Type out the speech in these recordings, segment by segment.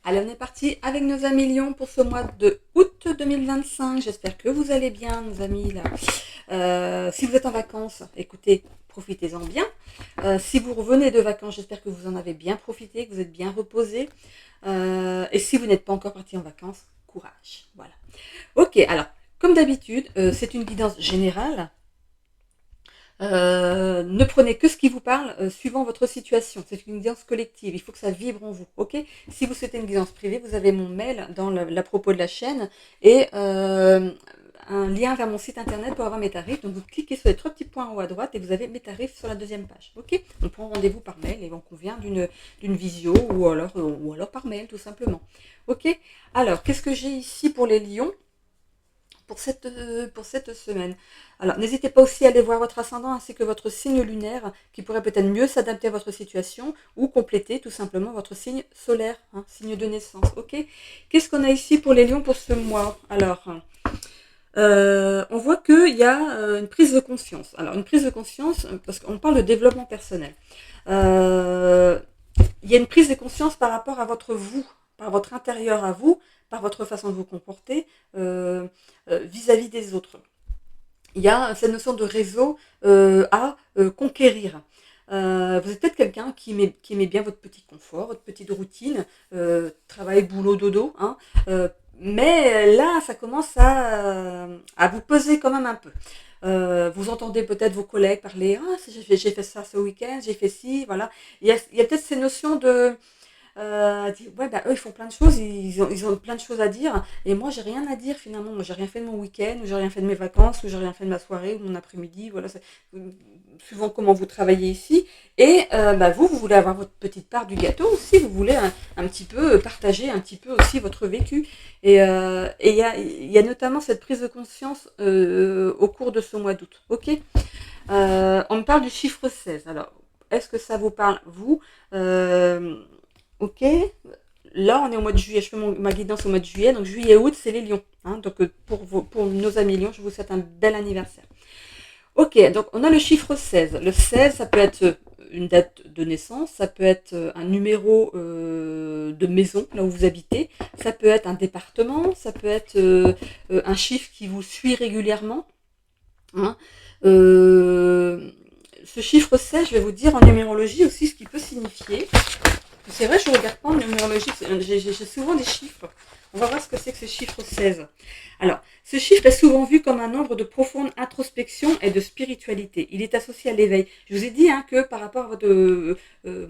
Allez, on est parti avec nos amis Lions pour ce mois de août 2025. J'espère que vous allez bien, nos amis là. Si vous êtes en vacances, écoutez, profitez-en bien. Si vous revenez de vacances, j'espère que vous en avez bien profité, que vous êtes bien reposés. Et si vous n'êtes pas encore parti en vacances, courage. Voilà. Ok, alors, comme d'habitude, c'est une guidance générale. Ne prenez que ce qui vous parle suivant votre situation. C'est une guidance collective. Il faut que ça vibre en vous. Ok. Si vous souhaitez une guidance privée, vous avez mon mail dans la propos de la chaîne et un lien vers mon site internet pour avoir mes tarifs. Donc vous cliquez sur les trois petits points en haut à droite et vous avez mes tarifs sur la deuxième page. Ok. On prend rendez-vous par mail et on convient d'une visio ou alors par mail tout simplement. Ok. Alors qu'est-ce que j'ai ici pour les lions? Pour cette semaine. Alors, n'hésitez pas aussi à aller voir votre ascendant ainsi que votre signe lunaire qui pourrait peut-être mieux s'adapter à votre situation ou compléter tout simplement votre signe solaire, hein, signe de naissance. Ok. Qu'est-ce qu'on a ici pour les lions pour ce mois? Alors, on voit qu'il y a une prise de conscience. Alors, une prise de conscience, parce qu'on parle de développement personnel. Il y a une prise de conscience par rapport à votre vous, par votre intérieur à vous, par votre façon de vous comporter vis-à-vis des autres. Il y a cette notion de réseau à conquérir. Vous êtes peut-être quelqu'un qui aimait bien votre petit confort, votre petite routine, travail, boulot, dodo, hein, mais là, ça commence à vous peser quand même un peu. Vous entendez peut-être vos collègues parler, ah, j'ai fait ça ce week-end, j'ai fait ci, voilà. Il y a peut-être ces notions de ouais, bah, eux, ils font plein de choses, ils ont plein de choses à dire, et moi, j'ai rien à dire finalement. Moi, j'ai rien fait de mon week-end, ou j'ai rien fait de mes vacances, ou j'ai rien fait de ma soirée, ou mon après-midi, voilà, suivant comment vous travaillez ici. Et bah, vous voulez avoir votre petite part du gâteau aussi, vous voulez un petit peu partager un petit peu aussi votre vécu. Et il y a notamment cette prise de conscience au cours de ce mois d'août. Ok. On me parle du chiffre 16. Alors, est-ce que ça vous parle, vous Ok, là on est au mois de juillet, je fais ma guidance au mois de juillet, donc juillet-août c'est les lions. Hein, donc pour nos amis lions, je vous souhaite un bel anniversaire. Ok, donc on a le chiffre 16. Le 16, ça peut être une date de naissance, ça peut être un numéro de maison, là où vous habitez, ça peut être un département, ça peut être un chiffre qui vous suit régulièrement. Hein. Ce chiffre 16, je vais vous dire en numérologie aussi ce qu'il peut signifier. C'est vrai, je ne regarde pas en numérologie, j'ai souvent des chiffres. On va voir ce que c'est que ce chiffre 16. Alors, ce chiffre est souvent vu comme un nombre de profonde introspection et de spiritualité. Il est associé à l'éveil. Je vous ai dit que par rapport à votre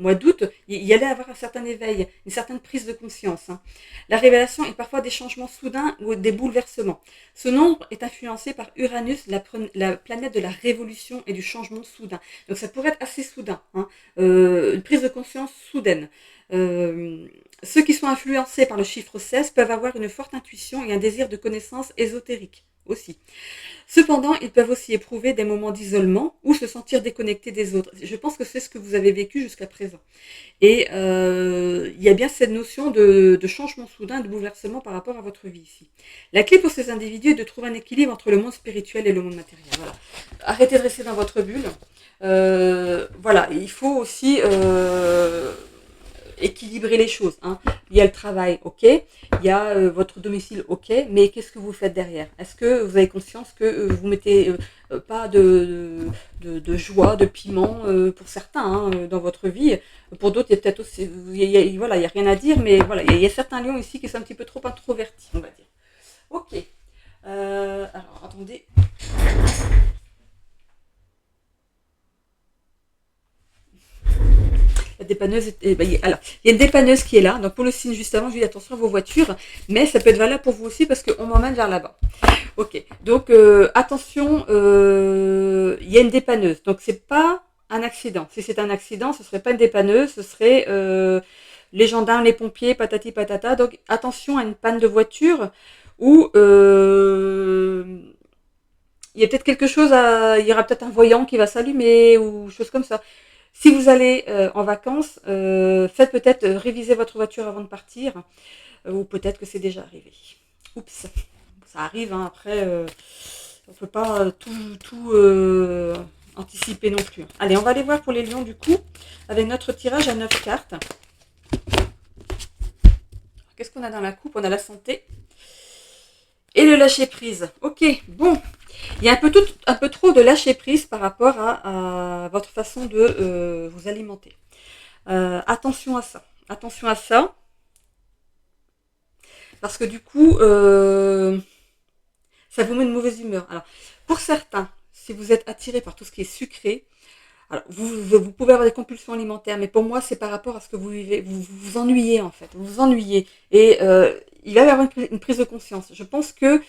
mois d'août, il y allait avoir un certain éveil, une certaine prise de conscience. Hein. La révélation est parfois des changements soudains ou des bouleversements. Ce nombre est influencé par Uranus, la planète de la révolution et du changement soudain. Donc ça pourrait être assez soudain, hein, une prise de conscience soudaine. Ceux qui sont influencés par le chiffre 16 peuvent avoir une forte intuition et un désir de connaissance ésotérique aussi. Cependant, ils peuvent aussi éprouver des moments d'isolement ou se sentir déconnectés des autres. Je pense que c'est ce que vous avez vécu jusqu'à présent. Et il y a bien cette notion de changement soudain, de bouleversement par rapport à votre vie ici. La clé pour ces individus est de trouver un équilibre entre le monde spirituel et le monde matériel. Voilà. Arrêtez de rester dans votre bulle. Voilà, il faut aussi équilibrer les choses. Hein. Il y a le travail, ok. Il y a votre domicile, ok. Mais qu'est-ce que vous faites derrière? Est-ce que vous avez conscience que vous mettez pas de joie, de piment pour certains dans votre vie? Pour d'autres, il y a peut-être aussi, voilà, il y a rien à dire, mais voilà, il y a certains lions ici qui sont un petit peu trop introvertis, on va dire. Ok. Alors, attendez. La dépanneuse, alors, il y a une dépanneuse qui est là. Donc pour le signe juste avant, je dis attention à vos voitures, mais ça peut être valable pour vous aussi parce qu'on m'emmène vers là-bas. Ok, donc attention, il y a une dépanneuse. Donc c'est pas un accident. Si c'est un accident, ce serait pas une dépanneuse, ce serait les gendarmes, les pompiers, patati patata. Donc attention à une panne de voiture ou il y a peut-être quelque chose il y aura peut-être un voyant qui va s'allumer ou chose comme ça. Si vous allez en vacances, faites peut-être réviser votre voiture avant de partir, ou peut-être que c'est déjà arrivé. Oups, ça arrive, hein, après, on ne peut pas tout anticiper non plus. Allez, on va aller voir pour les lions du coup, avec notre tirage à 9 cartes. qu'est-ce qu'on a dans la coupe? On a la santé et le lâcher prise. Ok, bon. Il y a un peu trop de lâcher prise par rapport à votre façon de vous alimenter. Attention à ça. Attention à ça. Parce que du coup, ça vous met une mauvaise humeur. Alors, pour certains, si vous êtes attiré par tout ce qui est sucré, alors vous pouvez avoir des compulsions alimentaires, mais pour moi, c'est par rapport à ce que vous vivez. Vous ennuyez en fait, vous vous ennuyez. Et il va y avoir une prise de conscience. Je pense que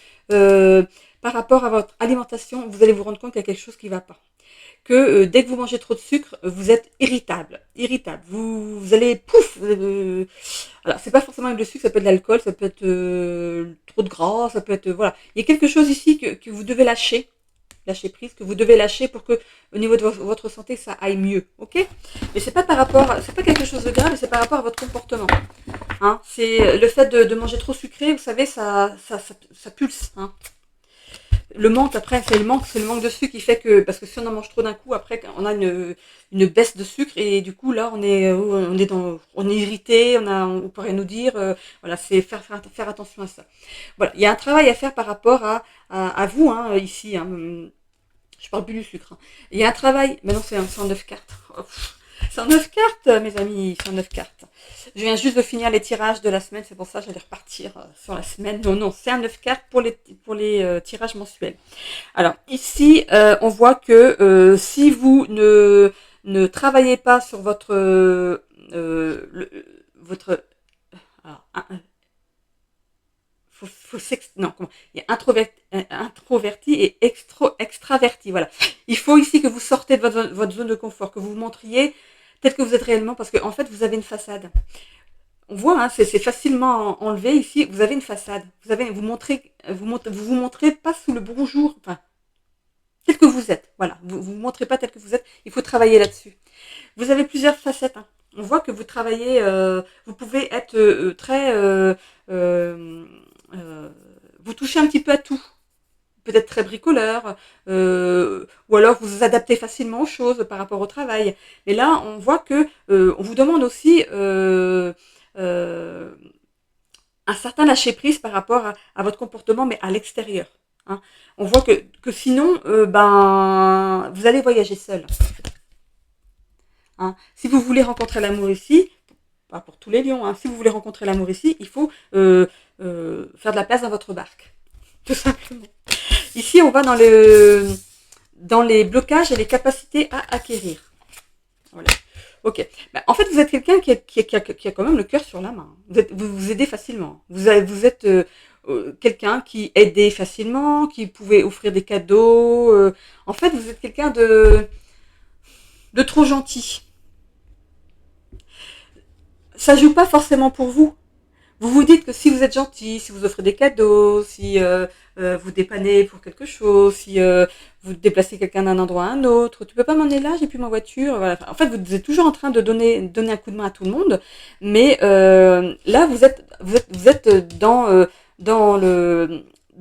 par rapport à votre alimentation, vous allez vous rendre compte qu'il y a quelque chose qui ne va pas. Que dès que vous mangez trop de sucre, vous êtes irritable. Irritable. Vous allez pouf. Alors c'est pas forcément avec le sucre, ça peut être de l'alcool, ça peut être trop de gras, ça peut être voilà. Il y a quelque chose ici que vous devez lâcher prise, que vous devez lâcher pour que au niveau de votre santé ça aille mieux, ok? Mais c'est pas c'est pas quelque chose de grave, c'est par rapport à votre comportement. Hein, c'est le fait de manger trop sucré, vous savez, ça pulse. Hein. Le manque, après, c'est le manque de sucre qui fait que, parce que si on en mange trop d'un coup, après, on a une baisse de sucre et du coup, là, on est irrité, on pourrait nous dire, voilà, c'est faire attention à ça. Voilà, il y a un travail à faire par rapport à vous, hein, ici, hein. Je parle plus du sucre. Hein. Il y a un travail, mais non, c'est en 9 cartes. Oh, c'est en 9 cartes, mes amis, c'est en 9 cartes. Je viens juste de finir les tirages de la semaine, c'est pour ça que j'allais repartir sur la semaine. Non, non, c'est un 9 cartes pour les tirages mensuels. Alors, ici, on voit que si vous ne travaillez pas sur votre alors, non, comment, il y a introverti et extraverti, voilà. Il faut ici que vous sortez de votre zone de confort, que vous vous montriez tel que vous êtes réellement, parce qu'en fait, vous avez une façade. On voit, hein, c'est facilement enlevé ici. Vous avez une façade. Vous montrez pas sous le bonjour, enfin, tel que vous êtes. Voilà, vous montrez pas tel que vous êtes. Il faut travailler là-dessus. Vous avez plusieurs facettes. Hein. On voit que vous travaillez. Vous pouvez être très. Vous touchez un petit peu à tout. Peut-être très bricoleur, ou alors vous vous adaptez facilement aux choses par rapport au travail. Mais là, on voit que on vous demande aussi euh, un certain lâcher prise par rapport à votre comportement, mais à l'extérieur. Hein. On voit que sinon, ben, vous allez voyager seul. Hein. Si vous voulez rencontrer l'amour ici, pas pour tous les lions, hein, si vous voulez rencontrer l'amour ici, il faut faire de la place dans votre barque, tout simplement. Ici, on va dans les blocages et les capacités à acquérir. Voilà. Ok. Ben, en fait, vous êtes quelqu'un qui a quand même le cœur sur la main. Vous aidez facilement. Vous êtes quelqu'un qui aidait facilement, qui pouvait offrir des cadeaux. En fait, vous êtes quelqu'un de trop gentil. Ça joue pas forcément pour vous. Vous vous dites que si vous êtes gentil, si vous offrez des cadeaux, si vous dépannez pour quelque chose, si vous déplacez quelqu'un d'un endroit à un autre, tu peux pas m'emmener là, j'ai plus ma voiture. Voilà. En fait, vous êtes toujours en train de donner un coup de main à tout le monde, mais là, vous êtes dans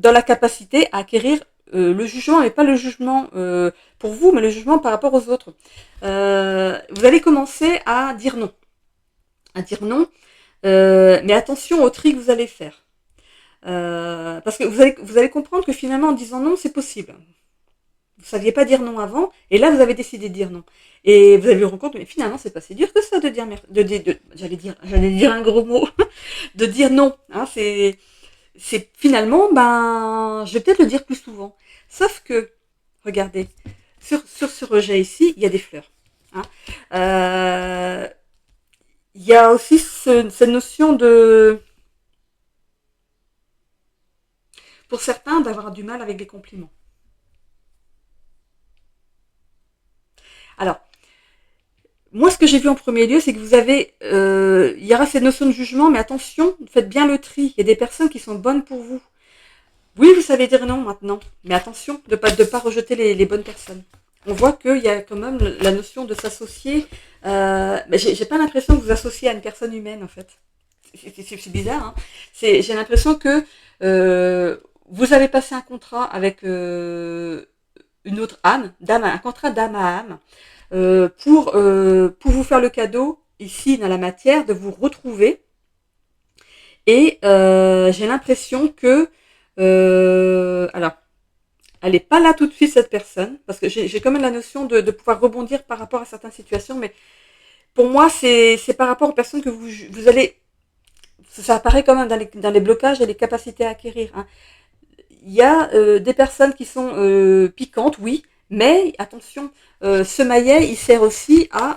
la capacité à acquérir le jugement, mais pas le jugement pour vous, mais le jugement par rapport aux autres. Vous allez commencer à dire non. À dire non. Mais attention au tri que vous allez faire. Parce que vous allez comprendre que finalement, en disant non, c'est possible. Vous ne saviez pas dire non avant, et là, vous avez décidé de dire non. Et vous allez vous rendre compte, mais finalement, c'est pas si dur que ça de dire j'allais dire un gros mot, de dire non. Hein, c'est finalement, ben, je vais peut-être le dire plus souvent. Sauf que, regardez, sur ce rejet ici, il y a des fleurs. Hein. Il y a aussi cette notion de, pour certains, d'avoir du mal avec les compliments. Alors, moi, ce que j'ai vu en premier lieu, c'est que il y aura cette notion de jugement, mais attention, faites bien le tri. Il y a des personnes qui sont bonnes pour vous. Oui, vous savez dire non maintenant, mais attention de pas rejeter les bonnes personnes. On voit qu'il y a quand même la notion de s'associer. Mais j'ai pas l'impression que vous associez à une personne humaine, en fait. C'est bizarre. Hein. J'ai l'impression que vous avez passé un contrat avec une autre âme, un contrat d'âme à âme, pour vous faire le cadeau, ici, dans la matière, de vous retrouver Et j'ai l'impression que... alors, elle n'est pas là tout de suite, cette personne, parce que j'ai quand même la notion de pouvoir rebondir par rapport à certaines situations, mais pour moi, c'est par rapport aux personnes que vous allez... Ça apparaît quand même dans les blocages et les capacités à acquérir. Hein. Il y a des personnes qui sont piquantes, oui, mais attention, ce maillet, il sert aussi à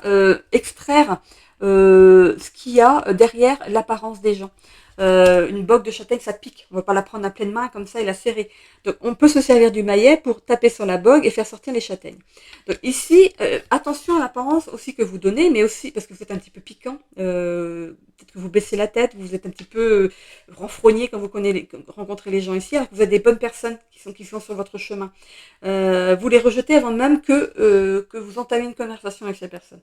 extraire ce qu'il y a derrière l'apparence des gens. Une bogue de châtaigne, ça pique. On ne va pas la prendre à pleine main comme ça et la serrer. Donc, on peut se servir du maillet pour taper sur la bogue et faire sortir les châtaignes. Donc, ici, attention à l'apparence aussi que vous donnez, mais aussi parce que vous êtes un petit peu piquant. Peut-être que vous baissez la tête, vous êtes un petit peu renfrogné quand vous rencontrez les gens ici, alors que vous êtes des bonnes personnes qui sont sur votre chemin. Vous les rejetez avant même que vous entamiez une conversation avec ces personnes.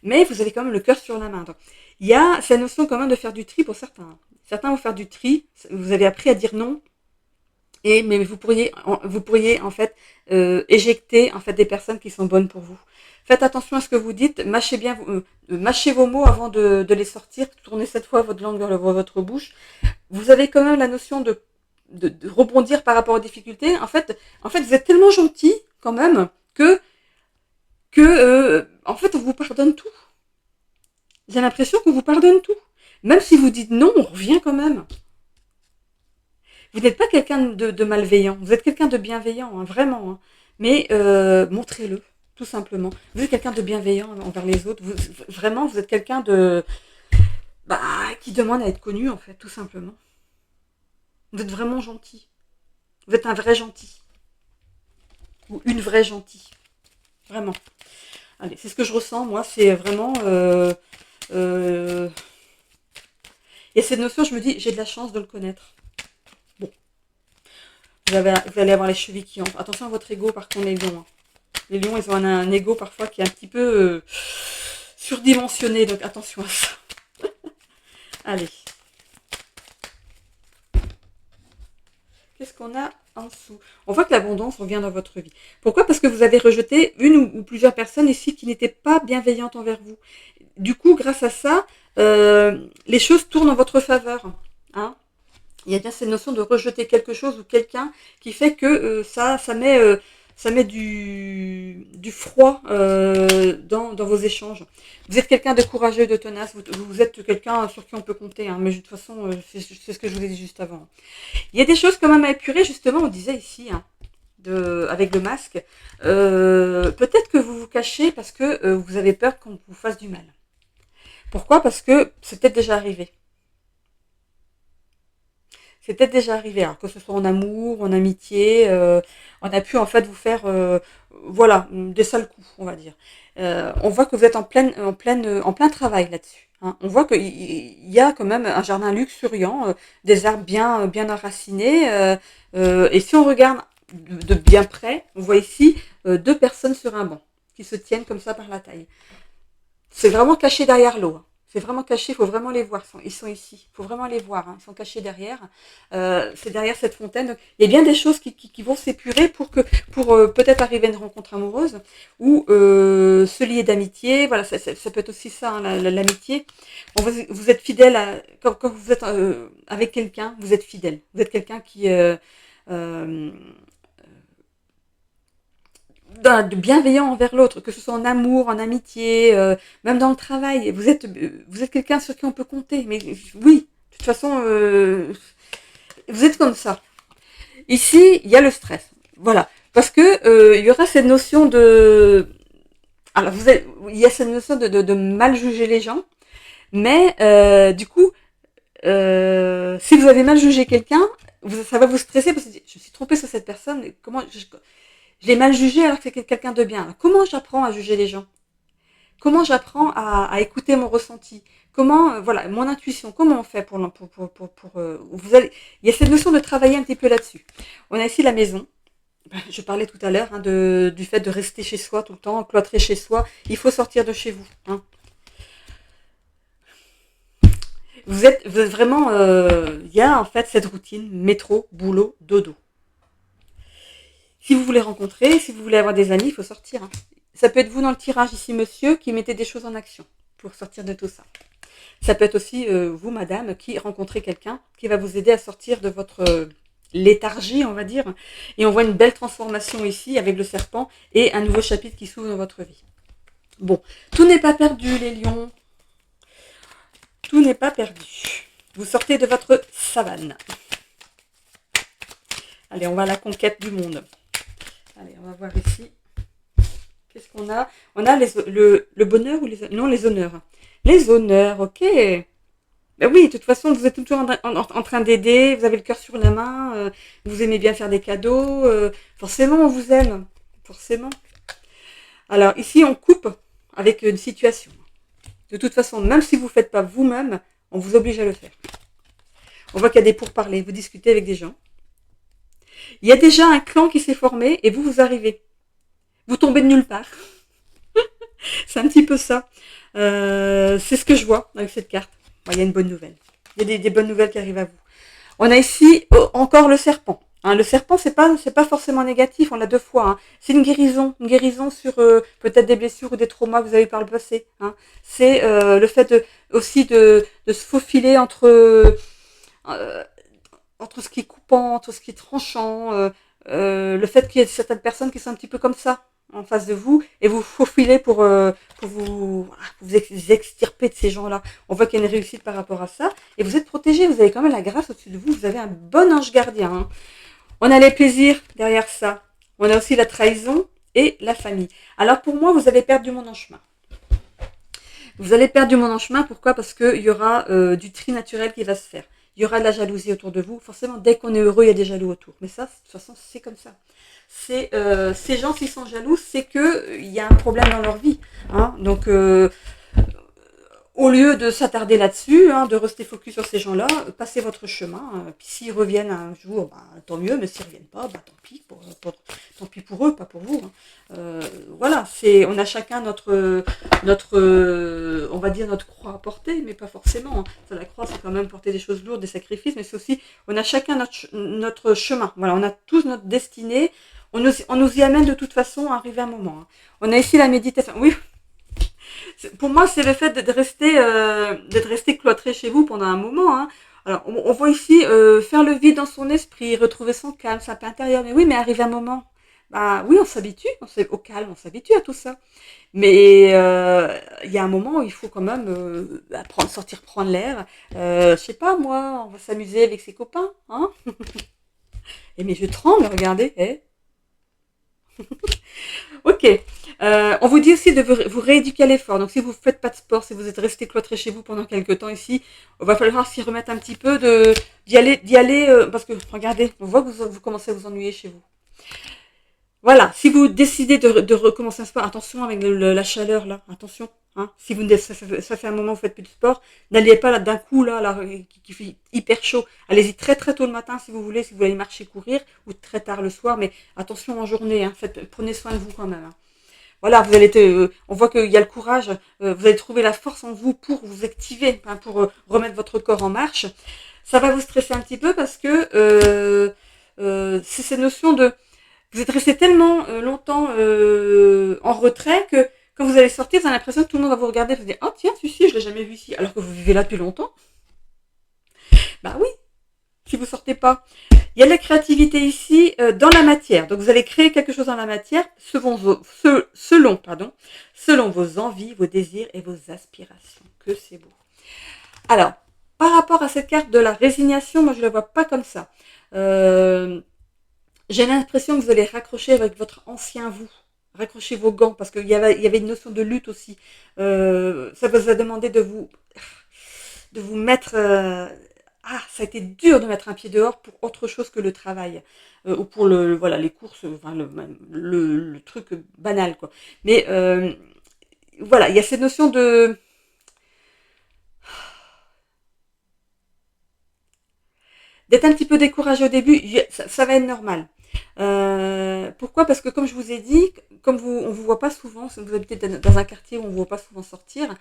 Mais vous avez quand même le cœur sur la main. Donc, il y a cette notion quand même de faire du tri pour certains. Certains vont faire du tri. Vous avez appris à dire non. Mais vous pourriez en fait éjecter en fait des personnes qui sont bonnes pour vous. Faites attention à ce que vous dites. Mâchez bien, mâchez vos mots avant de les sortir. Tournez cette fois votre langue vers votre bouche. Vous avez quand même la notion de rebondir par rapport aux difficultés. En fait, vous êtes tellement gentil quand même que en fait, on vous pardonne tout. J'ai l'impression qu'on vous pardonne tout. Même si vous dites non, on revient quand même. Vous n'êtes pas quelqu'un de malveillant. Vous êtes quelqu'un de bienveillant, hein, vraiment. Hein. Mais montrez-le, tout simplement. Vous êtes quelqu'un de bienveillant envers les autres. Vraiment, vous êtes quelqu'un qui demande à être connu, en fait, tout simplement. Vous êtes vraiment gentil. Vous êtes un vrai gentil. Ou une vraie gentille. Vraiment. Allez, c'est ce que je ressens, moi. C'est vraiment... et cette notion, je me dis, j'ai de la chance de le connaître. Bon. Vous allez avoir les chevilles qui entrent. Attention à votre ego, par contre, les lions. Hein. Les lions, ils ont un ego parfois qui est un petit peu surdimensionné, donc attention à ça. Allez. Qu'est-ce qu'on a en dessous? On voit que l'abondance revient dans votre vie. Pourquoi? Parce que vous avez rejeté une ou plusieurs personnes ici qui n'étaient pas bienveillantes envers vous. Du coup, grâce à ça, les choses tournent en votre faveur. Hein, il y a bien cette notion de rejeter quelque chose ou quelqu'un qui fait que ça met du froid dans vos échanges. Vous êtes quelqu'un de courageux, de tenace, vous êtes quelqu'un sur qui on peut compter, hein, mais de toute façon, c'est ce que je vous ai dit juste avant. Il y a des choses quand même à épurer, justement, on disait ici, hein, avec le masque. Peut-être que vous vous cachez parce que vous avez peur qu'on vous fasse du mal. Pourquoi? Parce que c'est peut-être déjà arrivé. C'est peut-être déjà arrivé, alors que ce soit en amour, en amitié, on a pu en fait vous faire, voilà, des sales coups, on va dire. On voit que vous êtes en plein travail là-dessus. Hein. On voit qu'il y a quand même un jardin luxuriant, des arbres bien enracinés, et si on regarde de bien près, on voit ici deux personnes sur un banc qui se tiennent comme ça par la taille. C'est vraiment caché derrière l'eau. Hein. C'est vraiment caché, il faut vraiment les voir. Ils sont ici, il faut vraiment les voir. Hein. Ils sont cachés derrière. C'est derrière cette fontaine. Donc, il y a bien des choses qui vont s'épurer pour peut-être arriver à une rencontre amoureuse ou se lier d'amitié. Voilà, ça peut être aussi ça, hein, l'amitié. Bon, vous êtes fidèle quand vous êtes avec quelqu'un, vous êtes fidèle. Vous êtes quelqu'un qui de bienveillant envers l'autre, que ce soit en amour, en amitié, même dans le travail. Vous êtes quelqu'un sur qui on peut compter. Mais oui, de toute façon, vous êtes comme ça. Ici, il y a le stress. Voilà. Parce que il y aura cette notion de... Alors, il y a cette notion de mal juger les gens. Mais du coup, si vous avez mal jugé quelqu'un, ça va vous stresser parce que je me suis trompée sur cette personne. Comment je l'ai mal jugé alors que c'est quelqu'un de bien. Alors, comment j'apprends à juger les gens? Comment j'apprends à écouter mon ressenti? Comment, voilà, mon intuition, comment on fait il y a cette notion de travailler un petit peu là-dessus. On a ici la maison. Je parlais tout à l'heure hein, du fait de rester chez soi tout le temps, cloîtré chez soi. Il faut sortir de chez vous. Hein. Vous êtes vraiment... il y a en fait cette routine métro, boulot, dodo. Si vous voulez rencontrer, si vous voulez avoir des amis, il faut sortir. Hein. Ça peut être vous dans le tirage ici, monsieur, qui mettez des choses en action pour sortir de tout ça. Ça peut être aussi vous, madame, qui rencontrez quelqu'un qui va vous aider à sortir de votre léthargie, on va dire. Et on voit une belle transformation ici avec le serpent et un nouveau chapitre qui s'ouvre dans votre vie. Bon, tout n'est pas perdu, les lions. Tout n'est pas perdu. Vous sortez de votre savane. Allez, on va à la conquête du monde. Allez, on va voir ici. Qu'est-ce qu'on a? On a le bonheur ou non, les honneurs. Les honneurs, ok. Ben oui, de toute façon, vous êtes toujours en train d'aider, vous avez le cœur sur la main, vous aimez bien faire des cadeaux, forcément on vous aime, forcément. Alors ici, on coupe avec une situation. De toute façon, même si vous ne faites pas vous-même, on vous oblige à le faire. On voit qu'il y a des pourparlers, vous discutez avec des gens. Il y a déjà un clan qui s'est formé et vous arrivez. Vous tombez de nulle part. C'est un petit peu ça. C'est ce que je vois avec cette carte. Bon, il y a une bonne nouvelle. Il y a des bonnes nouvelles qui arrivent à vous. On a ici encore le serpent. Hein, le serpent, c'est pas forcément négatif. On l'a 2 fois. Hein. C'est une guérison sur peut-être des blessures ou des traumas que vous avez eu par le passé. Hein. C'est le fait aussi de se faufiler entre ce qui est coupant, entre ce qui est tranchant. Le fait qu'il y ait certaines personnes qui sont un petit peu comme ça en face de vous et vous faufilez pour vous extirper de ces gens-là. On voit qu'il y a une réussite par rapport à ça et vous êtes protégé, vous avez quand même la grâce au-dessus de vous, vous avez un bon ange gardien. Hein. On a les plaisirs derrière ça, on a aussi la trahison et la famille. Alors pour moi, vous allez perdre du monde en chemin. Vous allez perdre du monde en chemin, pourquoi? Parce qu'il y aura du tri naturel qui va se faire. Il y aura de la jalousie autour de vous. Forcément, dès qu'on est heureux, il y a des jaloux autour. Mais ça, de toute façon, c'est comme ça. Ces gens, s'ils sont jaloux, c'est qu'il y a un problème dans leur vie. Hein. Donc, au lieu de s'attarder là-dessus, hein, de rester focus sur ces gens-là, passez votre chemin. Puis s'ils reviennent un jour, bah, tant mieux. Mais s'ils ne reviennent pas, bah, tant pis pour eux, pas pour vous. Hein. Voilà, on a chacun notre on va dire notre croix à porter, mais pas forcément. Hein. La croix, c'est quand même porter des choses lourdes, des sacrifices, mais c'est aussi, on a chacun notre chemin. Voilà, on a tous notre destinée. On nous y amène de toute façon à arriver à un moment. Hein. On a ici la méditation. Oui. Pour moi, c'est le fait d'être resté cloîtré chez vous pendant un moment. Hein. Alors, on voit ici faire le vide dans son esprit, retrouver son calme, sa paix intérieure. Mais oui, mais arrive un moment. Bah oui, on s'habitue, au calme, on s'habitue à tout ça. Mais il y a un moment où il faut quand même sortir prendre l'air. Je sais pas moi, on va s'amuser avec ses copains, hein. Et mais je tremble, regardez. Eh. Ok. On vous dit aussi de vous rééduquer à l'effort. Donc si vous ne faites pas de sport, si vous êtes resté cloîtré chez vous pendant quelques temps ici, il va falloir s'y remettre un petit peu, d'y aller parce que regardez, on voit que vous commencez à vous ennuyer chez vous. Voilà, si vous décidez de recommencer un sport, attention avec la chaleur là, attention. Hein. Si ça fait un moment que vous faites plus de sport, n'allez pas là d'un coup là qui fait hyper chaud. Allez-y très très tôt le matin si vous voulez aller marcher, courir, ou très tard le soir, mais attention en journée. Hein, prenez soin de vous quand même. Hein. Voilà, on voit qu'il y a le courage, vous allez trouver la force en vous pour vous activer, hein, pour remettre votre corps en marche. Ça va vous stresser un petit peu parce que c'est cette notion de vous êtes resté tellement longtemps en retrait que quand vous allez sortir, vous avez l'impression que tout le monde va vous regarder et vous dire « Oh tiens, celui-ci, je l'ai jamais vu ici », alors que vous vivez là depuis longtemps. Bah oui, si vous sortez pas. Il y a de la créativité ici dans la matière. Donc vous allez créer quelque chose dans la matière selon vos envies, vos désirs et vos aspirations. Que c'est beau. Alors, par rapport à cette carte de la résignation, moi je ne la vois pas comme ça. J'ai l'impression que vous allez raccrocher avec votre ancien vous. Raccrochez vos gants parce qu'il y avait une notion de lutte aussi. Ça vous a demandé de vous mettre... ça a été dur de mettre un pied dehors pour autre chose que le travail. Ou pour les courses, enfin, le truc banal, quoi. Mais voilà, il y a cette notion de... d'être un petit peu découragé au début, ça va être normal. Pourquoi? Parce que comme je vous ai dit, on vous voit pas souvent, si vous habitez dans un quartier où on vous voit pas souvent sortir,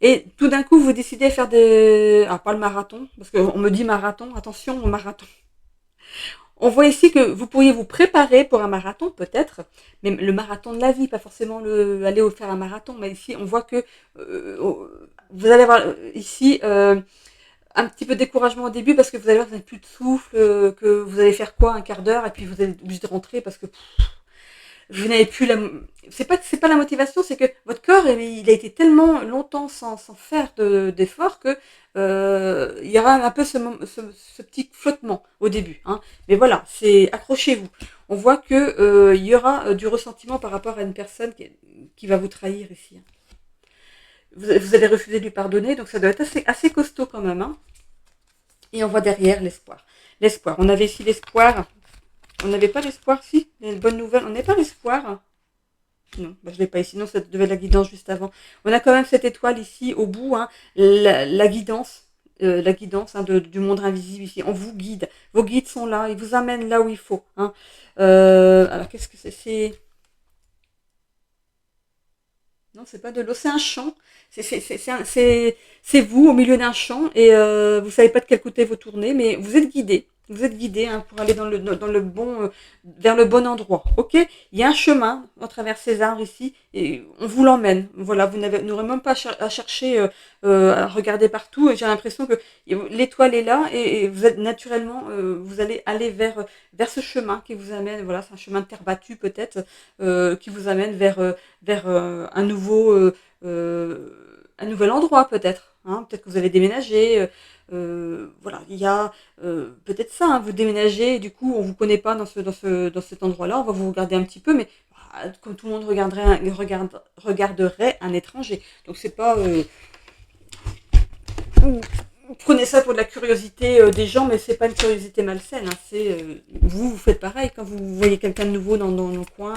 et tout d'un coup vous décidez de faire pas le marathon, parce qu'on me dit marathon, attention au marathon. On voit ici que vous pourriez vous préparer pour un marathon, peut-être, mais le marathon de la vie, pas forcément aller faire un marathon, mais ici, on voit que vous allez avoir ici un petit peu de découragement au début parce que vous allez voir que vous n'avez plus de souffle, que vous allez faire quoi, un quart d'heure, et puis vous êtes obligé de rentrer parce que vous n'avez plus la... C'est pas la motivation, c'est que votre corps, il a été tellement longtemps sans faire d'effort que il y aura un peu ce petit flottement au début. Hein. Mais voilà, accrochez-vous. On voit que il y aura du ressentiment par rapport à une personne qui va vous trahir ici. Hein. Vous allez refuser de lui pardonner, donc ça doit être assez costaud quand même. Hein. Et on voit derrière l'espoir. L'espoir. On avait ici l'espoir. On n'avait pas l'espoir, si. Une bonne nouvelle. On n'est pas l'espoir. Non, bah, je ne l'ai pas ici. Non, ça devait être la guidance juste avant. On a quand même cette étoile ici au bout. Hein, la guidance. La guidance hein, du monde invisible ici. On vous guide. Vos guides sont là. Ils vous amènent là où il faut. Hein. Alors, qu'est-ce que c'est Non, c'est pas de l'eau, c'est un champ. C'est vous au milieu d'un champ et vous savez pas de quel côté vous tournez, mais vous êtes guidé. Vous êtes guidé hein, pour aller dans le bon, vers le bon endroit. Ok. Il y a un chemin à travers ces arbres ici et on vous l'emmène. Voilà, vous n'aurez même pas à chercher, à regarder partout. Et j'ai l'impression que l'étoile est là et vous êtes naturellement, vous allez aller vers ce chemin qui vous amène. Voilà, c'est un chemin de terre battue peut-être qui vous amène vers un nouvel endroit peut-être. Hein, peut-être que vous allez déménager. Voilà, il y a peut-être ça. Hein, vous déménagez, et du coup, on vous connaît pas dans cet endroit-là. On va vous regarder un petit peu, mais comme tout le monde regarderait un étranger. Donc c'est pas. Vous prenez ça pour de la curiosité des gens, mais c'est pas une curiosité malsaine. Hein, c'est vous faites pareil quand vous voyez quelqu'un de nouveau dans le coin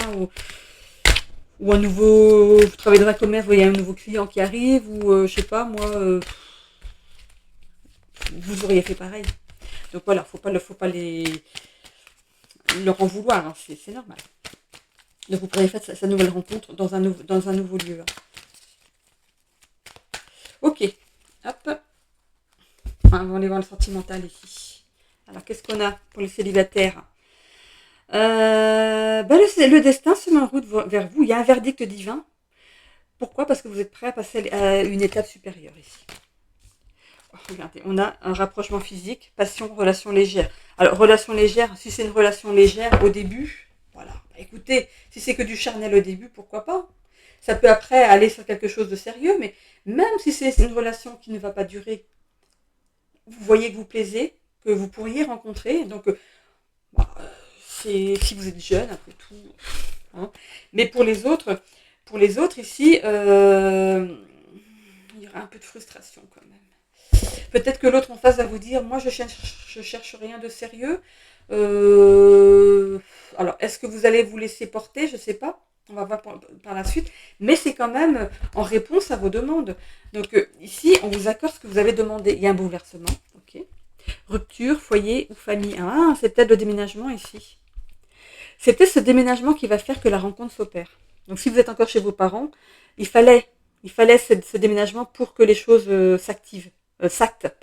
ou un nouveau, vous travaillez dans un commerce, vous voyez un nouveau client qui arrive, ou je sais pas, moi, vous auriez fait pareil. Donc voilà, faut pas leur en vouloir, hein, c'est normal. Donc vous pourriez faire sa nouvelle rencontre dans un nouveau lieu. Hein. Ok, hop. On va aller voir le sentimental ici. Alors qu'est-ce qu'on a pour les célibataires le destin se met en route vers vous. Il y a un verdict divin. Pourquoi? Parce que vous êtes prêt à passer à une étape supérieure ici. Oh, regardez, on a un rapprochement physique, passion, relation légère. Alors, relation légère, si c'est une relation légère au début, voilà. Bah, écoutez, si c'est que du charnel au début, pourquoi pas? Ça peut après aller sur quelque chose de sérieux, mais même si c'est une relation qui ne va pas durer, vous voyez que vous plaisez, que vous pourriez rencontrer. Donc, si vous êtes jeune, après tout. Hein. Mais pour les autres ici, il y aura un peu de frustration quand même. Peut-être que l'autre en face va vous dire, moi je cherche rien de sérieux. Alors, est-ce que vous allez vous laisser porter? Je ne sais pas. On va voir par la suite. Mais c'est quand même en réponse à vos demandes. Donc ici, on vous accorde ce que vous avez demandé. Il y a un bouleversement. Ok. Rupture, foyer ou famille. Ah, c'est peut-être le déménagement ici. C'est peut-être ce déménagement qui va faire que la rencontre s'opère. Donc si vous êtes encore chez vos parents, il fallait ce déménagement pour que les choses s'activent. S'actent.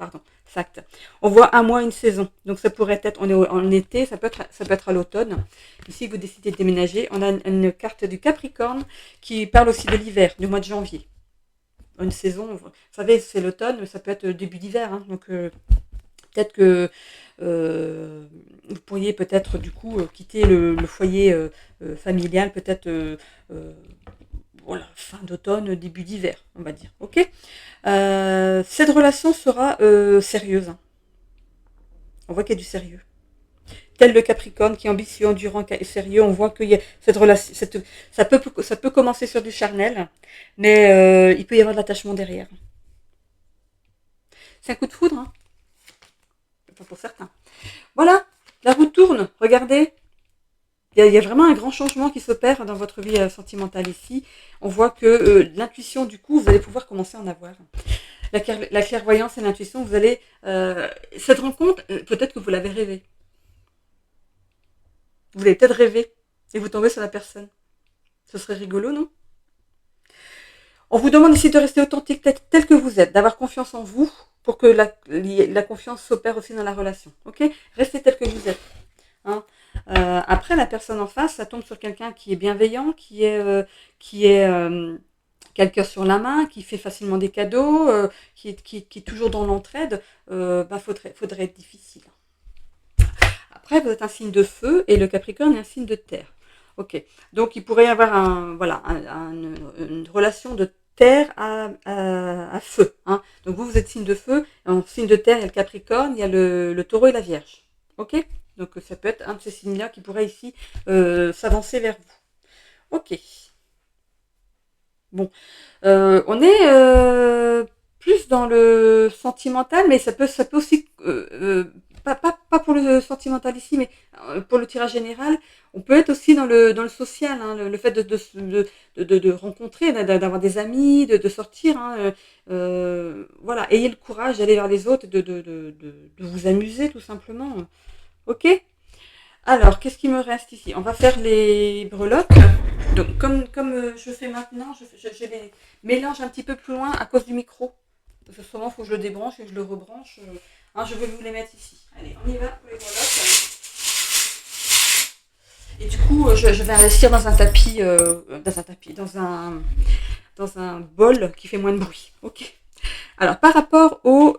On voit un mois, une saison. Donc ça pourrait être, on est en été, ça peut être à l'automne. Ici, vous décidez de déménager. On a une carte du Capricorne qui parle aussi de l'hiver, du mois de janvier. Une saison, vous savez, c'est l'automne, mais ça peut être le début d'hiver. Hein, donc peut-être que vous pourriez peut-être du coup quitter le foyer familial, peut-être voilà, fin d'automne, début d'hiver, on va dire. Ok. Cette relation sera sérieuse. Hein. On voit qu'il y a du sérieux. Tel le Capricorne qui est ambitieux, endurant et sérieux, on voit qu'il y a cette relation. Ça peut commencer sur du charnel, mais il peut y avoir de l'attachement derrière. C'est un coup de foudre. Hein. Enfin, pour certains. Voilà, la roue tourne, regardez. Il y a vraiment un grand changement qui s'opère dans votre vie sentimentale ici. On voit que l'intuition, du coup, vous allez pouvoir commencer à en avoir. La clairvoyance et l'intuition, vous allez... cette rencontre, peut-être que vous l'avez rêvée. Vous l'avez peut-être rêvé et vous tombez sur la personne. Ce serait rigolo, non? On vous demande ici de rester authentique tel que vous êtes, d'avoir confiance en vous pour que la confiance s'opère aussi dans la relation. Ok? Restez tel que vous êtes. hein. Après, la personne en face, ça tombe sur quelqu'un qui est bienveillant, qui a le cœur sur la main, qui fait facilement des cadeaux, qui est toujours dans l'entraide. Faudrait être difficile. Après, vous êtes un signe de feu et le Capricorne est un signe de terre. Ok, donc il pourrait y avoir une relation de terre à feu. Hein. Donc vous êtes signe de feu, en signe de terre, il y a le Capricorne, il y a le Taureau et la Vierge. Ok, donc ça peut être un de ces signes-là qui pourrait ici s'avancer vers vous. Ok. Bon, on est plus dans le sentimental, mais ça peut aussi, pas pour le sentimental ici, mais pour le tirage général, on peut être aussi dans le social, hein, le fait de rencontrer, d'avoir des amis, de sortir. Hein, voilà, ayez le courage d'aller vers les autres, de vous amuser tout simplement. Ok. Alors, qu'est-ce qui me reste ici? On va faire les breloques. Donc, comme je fais maintenant, je les mélange un petit peu plus loin à cause du micro. Parce que souvent, il faut que je le débranche et que je le rebranche. Hein, je vais vous les mettre ici. Allez, on y va pour les breloques. Et du coup, je vais investir dans dans un bol qui fait moins de bruit. Ok. Alors, par rapport aux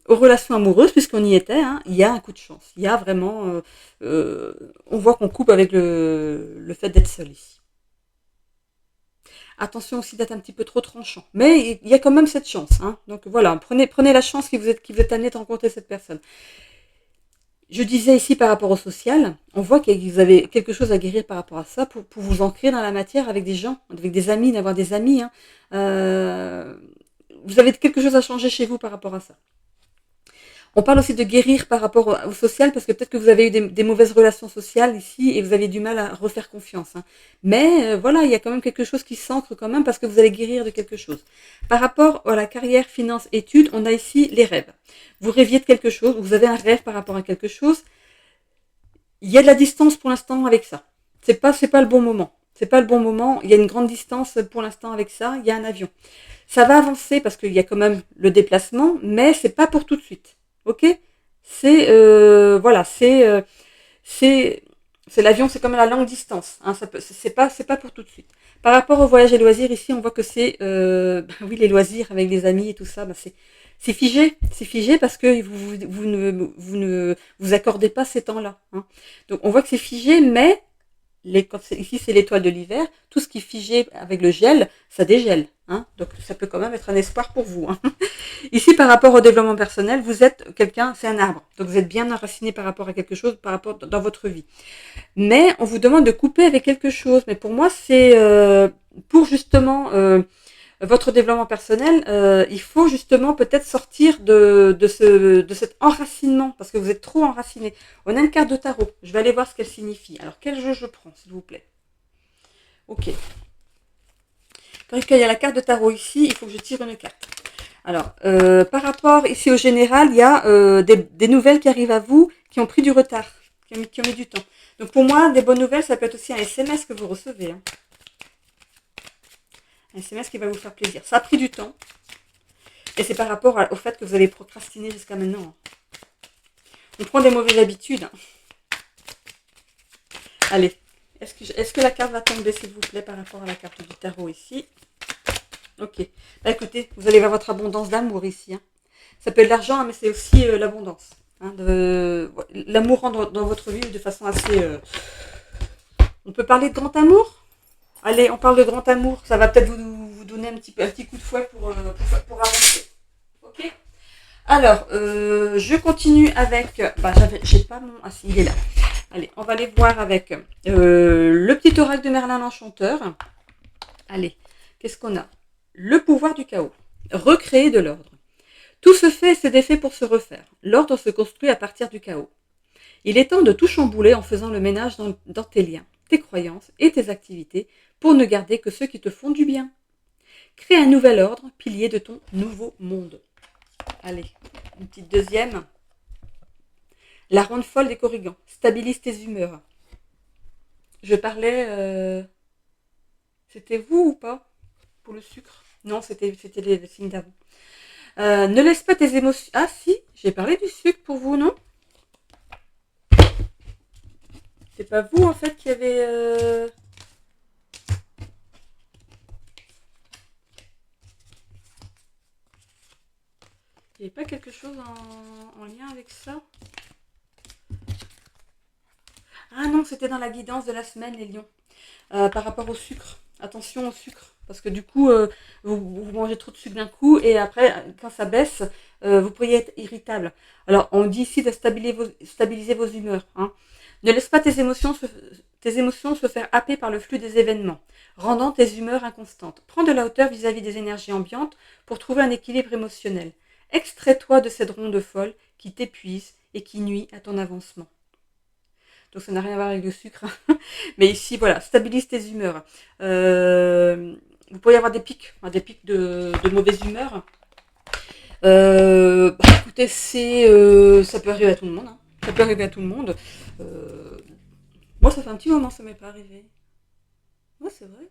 relations amoureuses, puisqu'on y était, hein, il y a un coup de chance. Il y a vraiment... on voit qu'on coupe avec le fait d'être seul ici. Attention aussi d'être un petit peu trop tranchant. Mais il y a quand même cette chance. Hein. Donc voilà, prenez la chance qui vous êtes amené de rencontrer cette personne. Je disais ici par rapport au social, on voit que vous avez quelque chose à guérir par rapport à ça pour vous ancrer dans la matière avec des gens, avec des amis, d'avoir des amis. Hein. Vous avez quelque chose à changer chez vous par rapport à ça. On parle aussi de guérir par rapport au social parce que peut-être que vous avez eu des mauvaises relations sociales ici et vous avez du mal à refaire confiance. Hein. Mais voilà, il y a quand même quelque chose qui s'ancre quand même parce que vous allez guérir de quelque chose. Par rapport à la carrière, finance, études, on a ici les rêves. Vous rêviez de quelque chose, vous avez un rêve par rapport à quelque chose. Il y a de la distance pour l'instant avec ça. C'est pas le bon moment. C'est pas le bon moment. Il y a une grande distance pour l'instant avec ça. Il y a un avion. Ça va avancer parce qu'il y a quand même le déplacement, mais c'est pas pour tout de suite. Ok, c'est voilà, c'est l'avion, c'est comme la longue distance. Hein, c'est pas pour tout de suite. Par rapport au voyage et loisirs ici, on voit que c'est oui les loisirs avec les amis et tout ça, c'est figé parce que vous ne vous accordez pas ces temps-là. Hein. Donc on voit que c'est figé, mais ici c'est l'étoile de l'hiver, tout ce qui est figé avec le gel, ça dégèle. Hein. Donc ça peut quand même être un espoir pour vous. Hein. Ici, par rapport au développement personnel, vous êtes quelqu'un, c'est un arbre. Donc vous êtes bien enraciné par rapport à quelque chose, par rapport dans votre vie. Mais on vous demande de couper avec quelque chose. Mais pour moi, c'est pour justement votre développement personnel, il faut justement peut-être sortir de cet enracinement, parce que vous êtes trop enraciné. On a une carte de tarot. Je vais aller voir ce qu'elle signifie. Alors, quel jeu je prends, s'il vous plaît? Ok. Quand il y a la carte de tarot ici, il faut que je tire une carte. Alors, par rapport ici au général, il y a des nouvelles qui arrivent à vous qui ont pris du retard, qui ont mis du temps. Donc pour moi, des bonnes nouvelles, ça peut être aussi un SMS que vous recevez. Hein. Un SMS qui va vous faire plaisir. Ça a pris du temps. Et c'est par rapport au fait que vous avez procrastiné jusqu'à maintenant. On prend des mauvaises habitudes. Allez, est-ce que la carte va tomber, s'il vous plaît, par rapport à la carte du tarot ici? Ok. Bah écoutez, vous allez voir votre abondance d'amour ici. Hein. Ça peut être l'argent, mais c'est aussi l'abondance. Hein, l'amour rentre dans votre vie de façon assez... On peut parler de grand amour? Allez, on parle de grand amour. Ça va peut-être vous donner un petit coup de fouet pour avancer. Ok. Alors, je continue avec... j'ai pas mon... Ah si, il est là. Allez, on va aller voir avec le petit oracle de Merlin l'Enchanteur. Allez, qu'est-ce qu'on a? Le pouvoir du chaos. Recréer de l'ordre. Tout se fait et se défait pour se refaire. L'ordre se construit à partir du chaos. Il est temps de tout chambouler en faisant le ménage dans tes liens, tes croyances et tes activités pour ne garder que ceux qui te font du bien. Crée un nouvel ordre, pilier de ton nouveau monde. Allez, une petite deuxième. La ronde folle des corrigans. Stabilise tes humeurs. Je parlais... C'était vous ou pas? Pour le sucre? Non, c'était les signes d'avant. Ne laisse pas tes émotions... Ah si, j'ai parlé du sucre pour vous, non? C'est pas vous, en fait, qui avez... Il n'y avait pas quelque chose en lien avec ça? Ah non, c'était dans la guidance de la semaine, les lions. Par rapport au sucre. Attention au sucre. Parce que du coup, vous mangez trop de sucre d'un coup et après, quand ça baisse, vous pourriez être irritable. Alors, on dit ici de stabiliser vos humeurs. Hein. Ne laisse pas tes émotions se faire happer par le flux des événements, rendant tes humeurs inconstantes. Prends de la hauteur vis-à-vis des énergies ambiantes pour trouver un équilibre émotionnel. Extrais-toi de cette ronde folle qui t'épuise et qui nuit à ton avancement. Donc ça n'a rien à voir avec le sucre. Mais ici, voilà, stabilise tes humeurs. Vous pourriez avoir des pics de mauvaise humeur. Écoutez, ça peut arriver à tout le monde. Hein. Ça peut arriver à tout le monde. Euh, Moi, ça fait un petit moment que ça m'est pas arrivé. Ouais, c'est vrai.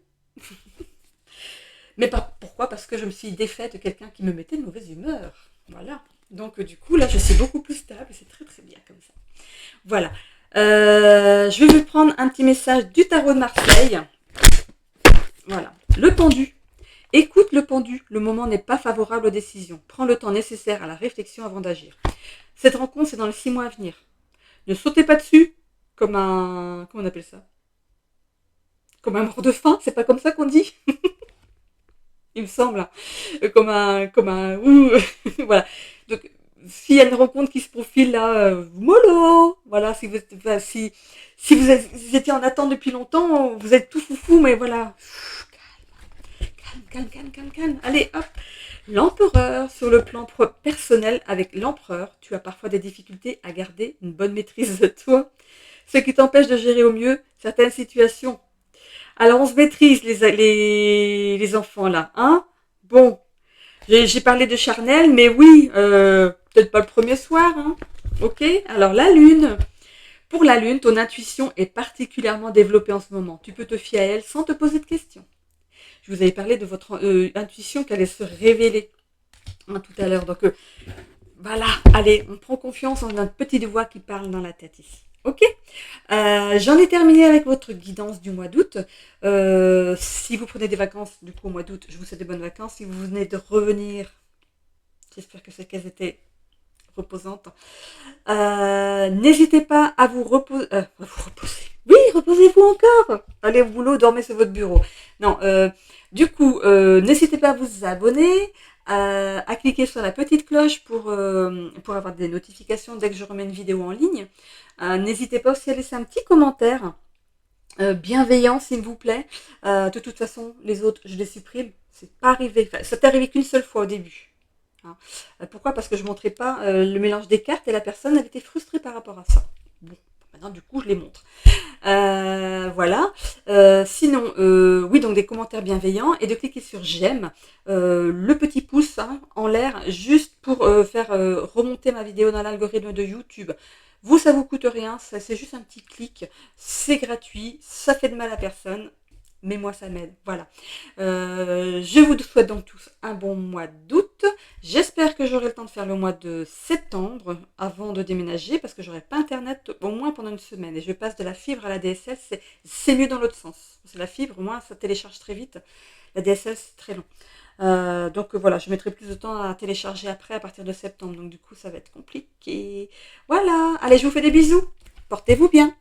Mais pourquoi? Parce que je me suis défaite de quelqu'un qui me mettait de mauvaise humeur. Voilà. Donc, du coup, là, je suis beaucoup plus stable. C'est très, très bien comme ça. Voilà. Je vais vous prendre un petit message du tarot de Marseille. Voilà. Le pendu. Écoute le pendu. Le moment n'est pas favorable aux décisions. Prends le temps nécessaire à la réflexion avant d'agir. Cette rencontre, c'est dans les 6 mois à venir. Ne sautez pas dessus comme un... Comment on appelle ça? Comme un mort de faim. C'est pas comme ça qu'on dit? Il me semble. Comme un... voilà. Donc, s'il y a une rencontre qui se profile là, mollo. Voilà. Si vous étiez en attente depuis longtemps, vous êtes tout foufou, mais voilà. Calme. Allez, hop. L'empereur, sur le plan personnel, avec l'empereur, tu as parfois des difficultés à garder une bonne maîtrise de toi, ce qui t'empêche de gérer au mieux certaines situations. Alors, on se maîtrise, les enfants, là, hein? Bon, j'ai parlé de charnel, mais oui, peut-être pas le premier soir, hein? Ok? Alors, la lune. Pour la lune, ton intuition est particulièrement développée en ce moment. Tu peux te fier à elle sans te poser de questions. Je vous avais parlé de votre intuition qui allait se révéler hein, tout à l'heure. Donc voilà, allez, on prend confiance en notre petite voix qui parle dans la tête ici. Ok, j'en ai terminé avec votre guidance du mois d'août. Si vous prenez des vacances du coup au mois d'août, je vous souhaite de bonnes vacances. Si vous venez de revenir, j'espère que ces cases étaient reposantes. N'hésitez pas à vous reposer. Oui, reposez-vous encore. Allez au boulot, dormez sur votre bureau. Non, du coup, n'hésitez pas à vous abonner, à cliquer sur la petite cloche pour avoir des notifications dès que je remets une vidéo en ligne. N'hésitez pas aussi à laisser un petit commentaire bienveillant, s'il vous plaît. De toute façon, les autres, je les supprime. C'est pas arrivé. Enfin, ça t'est arrivé qu'une seule fois au début. Hein. Pourquoi? Parce que je montrais pas le mélange des cartes et la personne avait été frustrée par rapport à ça. Bon, maintenant du coup je les montre. Voilà. Sinon, oui, donc des commentaires bienveillants et de cliquer sur j'aime, le petit pouce hein, en l'air, juste pour faire remonter ma vidéo dans l'algorithme de YouTube. Vous, ça vous coûte rien, c'est juste un petit clic, c'est gratuit, ça fait de mal à personne. Mais moi, ça m'aide. Voilà. Je vous souhaite donc tous un bon mois d'août. J'espère que j'aurai le temps de faire le mois de septembre avant de déménager parce que j'aurai pas internet au moins pendant une semaine. Et je passe de la fibre à la DSL, c'est mieux dans l'autre sens. C'est la fibre, au moins ça télécharge très vite. La DSL, c'est très long. Donc voilà, je mettrai plus de temps à télécharger après à partir de septembre. Donc du coup, ça va être compliqué. Voilà. Allez, je vous fais des bisous. Portez-vous bien.